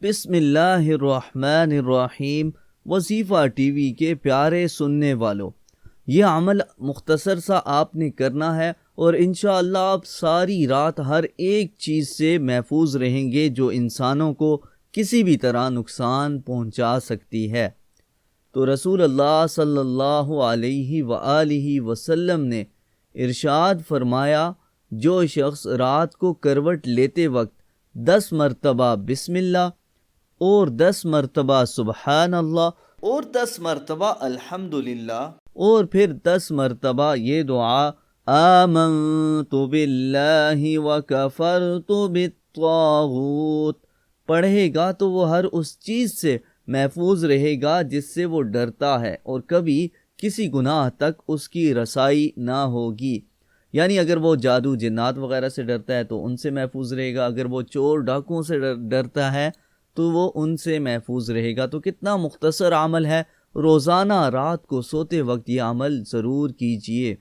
بسم اللہ الرحمن الرحیم۔ وظیفہ ٹی وی کے پیارے سننے والوں، یہ عمل مختصر سا آپ نے کرنا ہے اور انشاءاللہ آپ ساری رات ہر ایک چیز سے محفوظ رہیں گے جو انسانوں کو کسی بھی طرح نقصان پہنچا سکتی ہے۔ تو رسول اللہ صلی اللہ علیہ وآلہ وسلم نے ارشاد فرمایا، جو شخص رات کو کروٹ لیتے وقت 10 مرتبہ بسم اللہ اور 10 مرتبہ سبحان اللہ اور 10 مرتبہ الحمدللہ اور پھر 10 مرتبہ یہ دعا آمنت باللہ وکفرت بالطاغوت پڑھے گا تو وہ ہر اس چیز سے محفوظ رہے گا جس سے وہ ڈرتا ہے اور کبھی کسی گناہ تک اس کی رسائی نہ ہوگی۔ یعنی اگر وہ جادو جنات وغیرہ سے ڈرتا ہے تو ان سے محفوظ رہے گا، اگر وہ چور ڈاکوؤں سے ڈرتا ہے تو وہ ان سے محفوظ رہے گا۔ تو کتنا مختصر عمل ہے، روزانہ رات کو سوتے وقت یہ عمل ضرور کیجئے۔